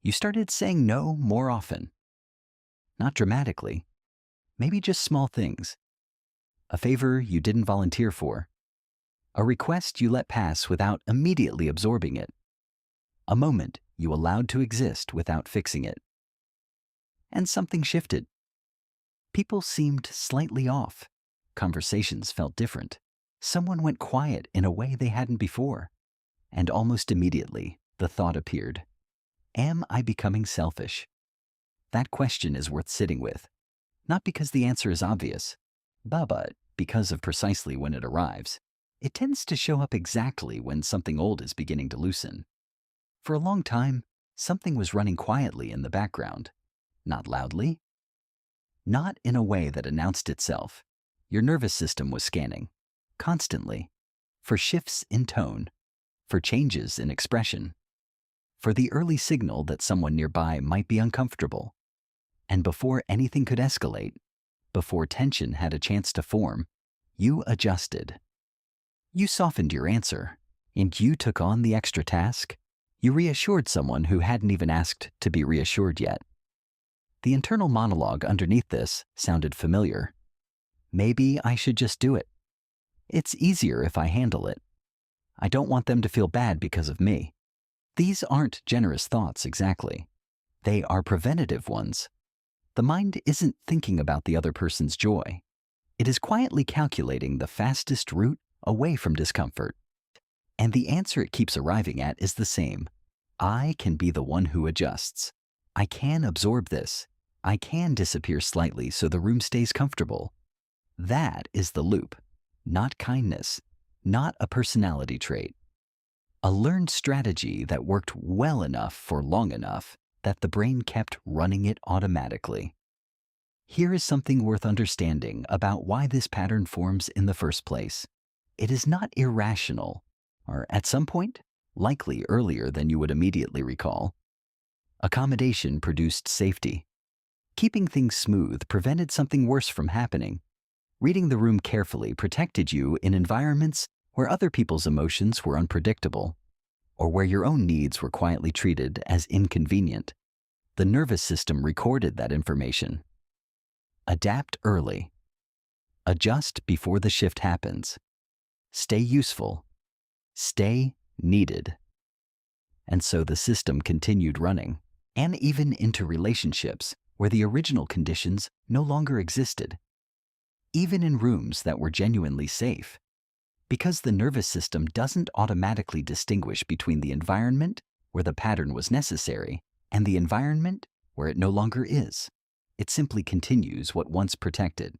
You started saying no more often. Not dramatically, maybe just small things. A favor you didn't volunteer for. A request you let pass without immediately absorbing it. A moment you allowed to exist without fixing it. And something shifted. People seemed slightly off. Conversations felt different. Someone went quiet in a way they hadn't before. And almost immediately, the thought appeared. Am I becoming selfish? That question is worth sitting with. Not because the answer is obvious, but because of precisely when it arrives. It tends to show up exactly when something old is beginning to loosen. For a long time, something was running quietly in the background. Not loudly. Not in a way that announced itself. Your nervous system was scanning, constantly, for shifts in tone, for changes in expression, for the early signal that someone nearby might be uncomfortable. And before anything could escalate, before tension had a chance to form, you adjusted. You softened your answer, and you took on the extra task. You reassured someone who hadn't even asked to be reassured yet. The internal monologue underneath this sounded familiar. Maybe I should just do it. It's easier if I handle it. I don't want them to feel bad because of me. These aren't generous thoughts exactly. They are preventative ones. The mind isn't thinking about the other person's joy. It is quietly calculating the fastest route away from discomfort. And the answer it keeps arriving at is the same. I can be the one who adjusts. I can absorb this. I can disappear slightly so the room stays comfortable. That is the loop, not kindness, not a personality trait. A learned strategy that worked well enough for long enough that the brain kept running it automatically. Here is something worth understanding about why this pattern forms in the first place. It is not irrational, or at some point, likely earlier than you would immediately recall. Accommodation produced safety. Keeping things smooth prevented something worse from happening. Reading the room carefully protected you in environments where other people's emotions were unpredictable, or where your own needs were quietly treated as inconvenient. The nervous system recorded that information. Adapt early. Adjust before the shift happens. Stay useful. Stay needed. And so the system continued running, and even into relationships where the original conditions no longer existed. Even in rooms that were genuinely safe. Because the nervous system doesn't automatically distinguish between the environment where the pattern was necessary and the environment where it no longer is. It simply continues what once protected.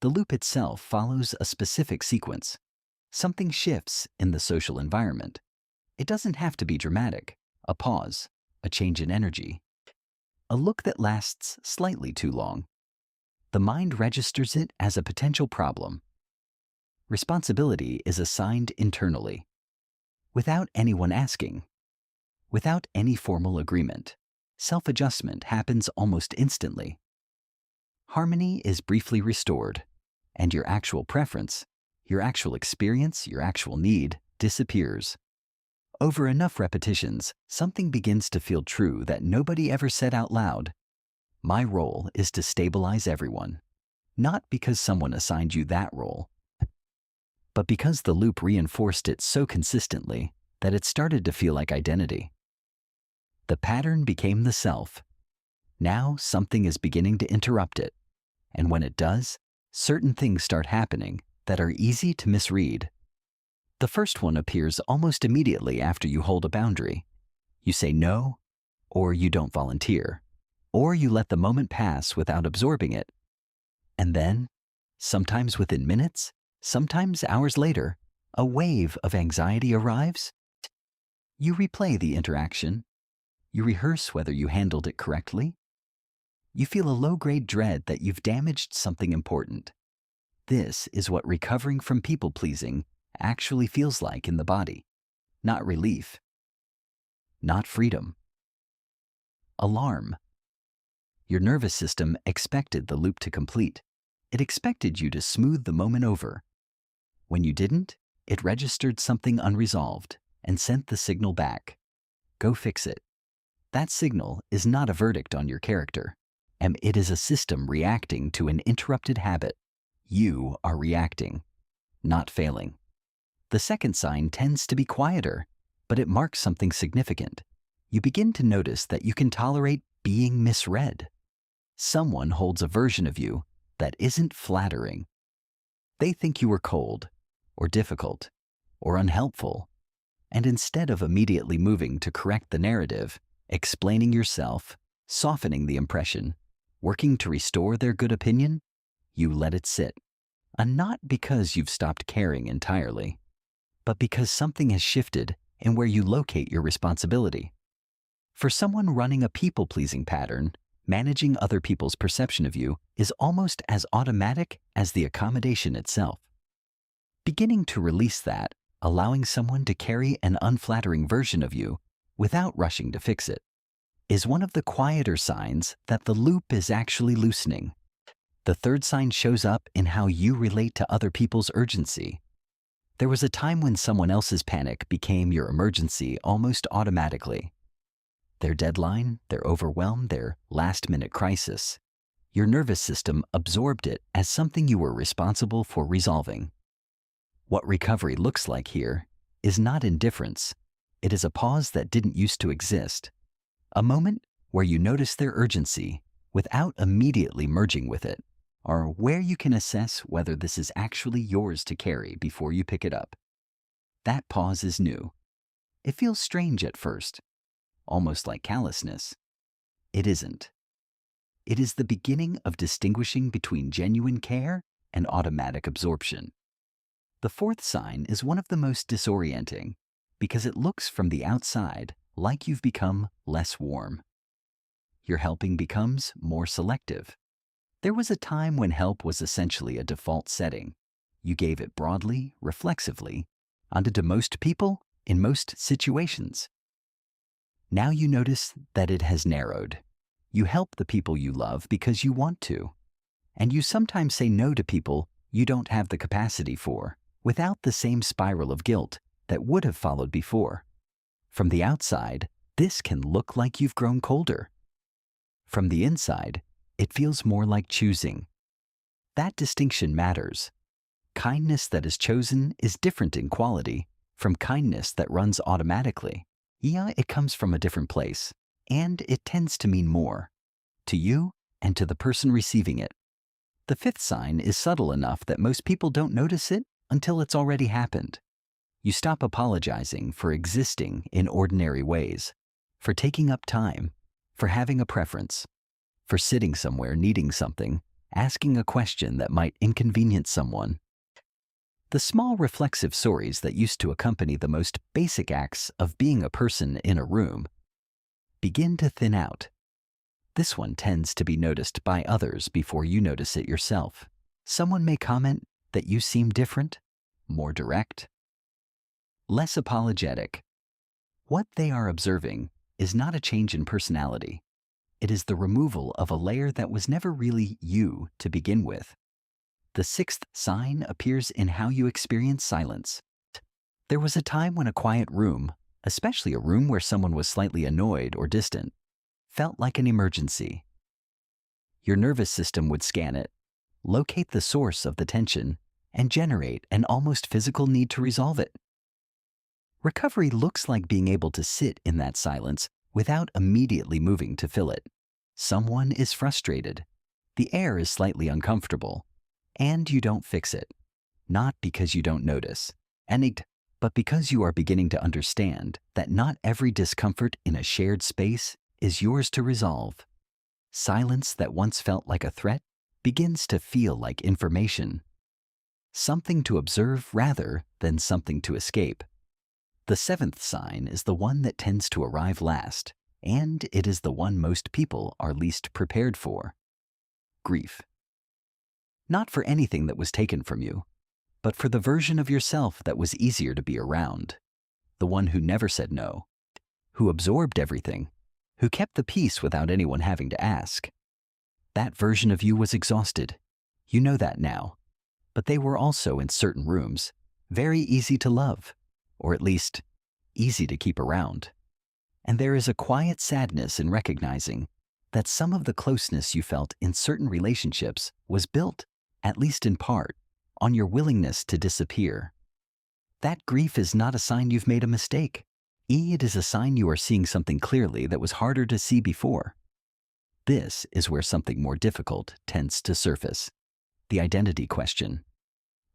The loop itself follows a specific sequence. Something shifts in the social environment. It doesn't have to be dramatic. A pause, a change in energy, a look that lasts slightly too long. The mind registers it as a potential problem. Responsibility is assigned internally, without anyone asking, without any formal agreement. Self-adjustment happens almost instantly. Harmony is briefly restored, and your actual preference, your actual experience, your actual need disappears. Over enough repetitions, something begins to feel true that nobody ever said out loud. My role is to stabilize everyone, not because someone assigned you that role, but because the loop reinforced it so consistently that it started to feel like identity. The pattern became the self. Now something is beginning to interrupt it, and when it does, certain things start happening that are easy to misread. The first one appears almost immediately after you hold a boundary. You say no, or you don't volunteer, or you let the moment pass without absorbing it. And then, sometimes within minutes, sometimes hours later, a wave of anxiety arrives. You replay the interaction. You rehearse whether you handled it correctly. You feel a low-grade dread that you've damaged something important. This is what recovering from people-pleasing actually feels like in the body. Not relief. Not freedom. Alarm. Your nervous system expected the loop to complete. It expected you to smooth the moment over. When you didn't, it registered something unresolved and sent the signal back. Go fix it. That signal is not a verdict on your character, and it is a system reacting to an interrupted habit. You are reacting, not failing. The second sign tends to be quieter, but it marks something significant. You begin to notice that you can tolerate being misread. Someone holds a version of you that isn't flattering. They think you are cold, or difficult, or unhelpful, and instead of immediately moving to correct the narrative, explaining yourself, softening the impression, working to restore their good opinion, you let it sit. And not because you've stopped caring entirely, but because something has shifted in where you locate your responsibility. For someone running a people-pleasing pattern, managing other people's perception of you is almost as automatic as the accommodation itself. Beginning to release that, allowing someone to carry an unflattering version of you without rushing to fix it, is one of the quieter signs that the loop is actually loosening. The third sign shows up in how you relate to other people's urgency. There was a time when someone else's panic became your emergency almost automatically. Their deadline, their overwhelm, their last-minute crisis. Your nervous system absorbed it as something you were responsible for resolving. What recovery looks like here is not indifference. It is a pause that didn't used to exist. A moment where you notice their urgency without immediately merging with it, or where you can assess whether this is actually yours to carry before you pick it up. That pause is new. It feels strange at first, almost like callousness. It isn't. It is the beginning of distinguishing between genuine care and automatic absorption. The fourth sign is one of the most disorienting because it looks from the outside like you've become less warm. Your helping becomes more selective. There was a time when help was essentially a default setting. You gave it broadly, reflexively, onto to most people in most situations. Now you notice that it has narrowed. You help the people you love because you want to, and you sometimes say no to people you don't have the capacity for, without the same spiral of guilt that would have followed before. From the outside, this can look like you've grown colder. From the inside, it feels more like choosing. That distinction matters. Kindness that is chosen is different in quality from kindness that runs automatically. Yeah, it comes from a different place, and it tends to mean more to you and to the person receiving it. The fifth sign is subtle enough that most people don't notice it until it's already happened. You stop apologizing for existing in ordinary ways, for taking up time, for having a preference, for sitting somewhere needing something, asking a question that might inconvenience someone. The small reflexive stories that used to accompany the most basic acts of being a person in a room begin to thin out. This one tends to be noticed by others before you notice it yourself. Someone may comment that you seem different, more direct, less apologetic. What they are observing is not a change in personality. It is the removal of a layer that was never really you to begin with. The sixth sign appears in how you experience silence. There was a time when a quiet room, especially a room where someone was slightly annoyed or distant, felt like an emergency. Your nervous system would scan it, locate the source of the tension, and generate an almost physical need to resolve it. Recovery looks like being able to sit in that silence without immediately moving to fill it. Someone is frustrated. The air is slightly uncomfortable, and you don't fix it. Not because you don't notice, but because you are beginning to understand that not every discomfort in a shared space is yours to resolve. Silence that once felt like a threat begins to feel like information. Something to observe rather than something to escape. The seventh sign is the one that tends to arrive last, and it is the one most people are least prepared for. Grief. Not for anything that was taken from you, but for the version of yourself that was easier to be around. The one who never said no, who absorbed everything, who kept the peace without anyone having to ask. That version of you was exhausted. You know that now. But they were also in certain rooms, very easy to love, or at least easy to keep around. And there is a quiet sadness in recognizing that some of the closeness you felt in certain relationships was built, at least in part, on your willingness to disappear. That grief is not a sign you've made a mistake. It is a sign you are seeing something clearly that was harder to see before. This is where something more difficult tends to surface: the identity question.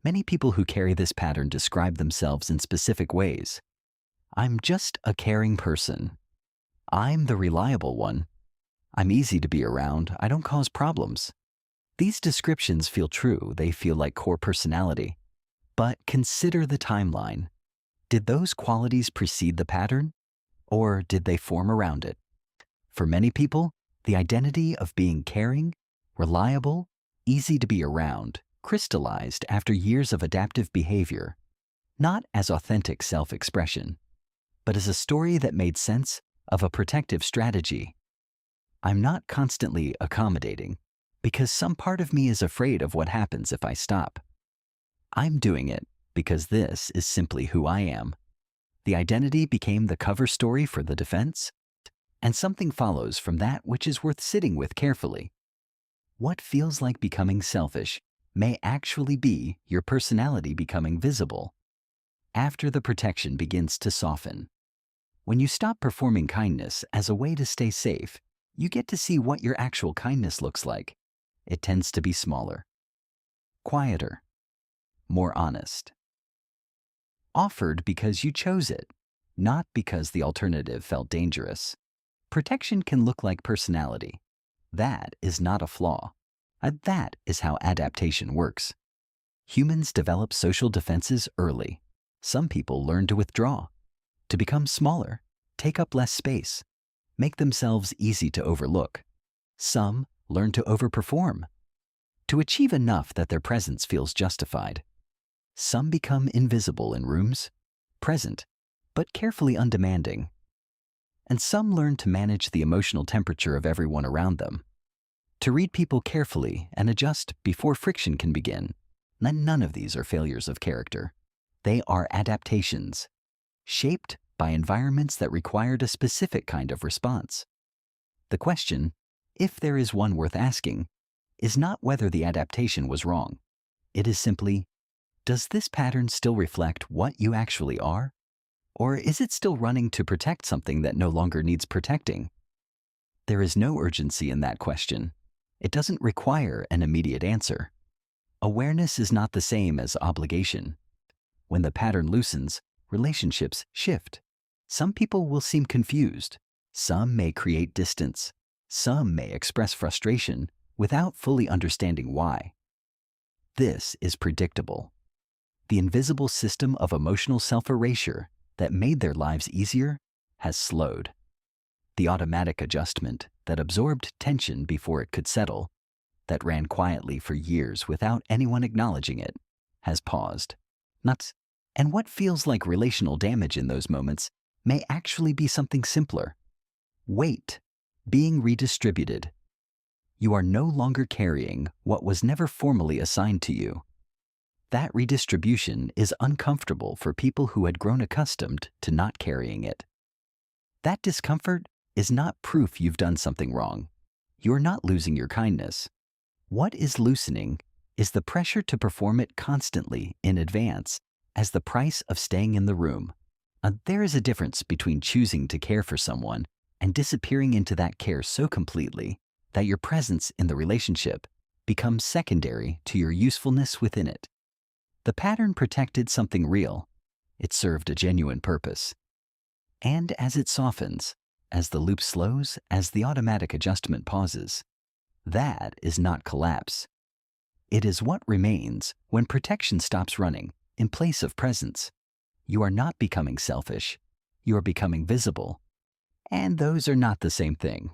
Many people who carry this pattern describe themselves in specific ways. I'm just a caring person. I'm the reliable one. I'm easy to be around. I don't cause problems. These descriptions feel true. They feel like core personality. But consider the timeline. Did those qualities precede the pattern, or did they form around it? For many people, the identity of being caring, reliable, easy to be around crystallized after years of adaptive behavior, not as authentic self-expression, but as a story that made sense of a protective strategy. I'm not constantly accommodating because some part of me is afraid of what happens if I stop. I'm doing it because this is simply who I am. The identity became the cover story for the defense, and something follows from that which is worth sitting with carefully. What feels like becoming selfish may actually be your personality becoming visible. After the protection begins to soften, when you stop performing kindness as a way to stay safe, you get to see what your actual kindness looks like. It tends to be smaller, quieter, more honest. Offered because you chose it, not because the alternative felt dangerous. Protection can look like personality. That is not a flaw. That is how adaptation works. Humans develop social defenses early. Some people learn to withdraw, to become smaller, take up less space, make themselves easy to overlook. Some learn to overperform, to achieve enough that their presence feels justified. Some become invisible in rooms, present, but carefully undemanding. And some learn to manage the emotional temperature of everyone around them, to read people carefully and adjust before friction can begin. None of these are failures of character. They are adaptations, shaped by environments that required a specific kind of response. The question, if there is one worth asking, is not whether the adaptation was wrong. It is simply, does this pattern still reflect what you actually are? Or is it still running to protect something that no longer needs protecting? There is no urgency in that question. It doesn't require an immediate answer. Awareness is not the same as obligation. When the pattern loosens, relationships shift. Some people will seem confused. Some may create distance. Some may express frustration without fully understanding why. This is predictable. The invisible system of emotional self-erasure that made their lives easier has slowed. The automatic adjustment that absorbed tension before it could settle, that ran quietly for years without anyone acknowledging it, has paused. And what feels like relational damage in those moments may actually be something simpler. Weight being redistributed. You are no longer carrying what was never formally assigned to you. That redistribution is uncomfortable for people who had grown accustomed to not carrying it. That discomfort is not proof you've done something wrong. You're not losing your kindness. What is loosening is the pressure to perform it constantly in advance as the price of staying in the room. There is a difference between choosing to care for someone and disappearing into that care so completely that your presence in the relationship becomes secondary to your usefulness within it. The pattern protected something real. It served a genuine purpose. And as it softens, as the loop slows, as the automatic adjustment pauses, that is not collapse. It is what remains when protection stops running in place of presence. You are not becoming selfish. You are becoming visible. And those are not the same thing.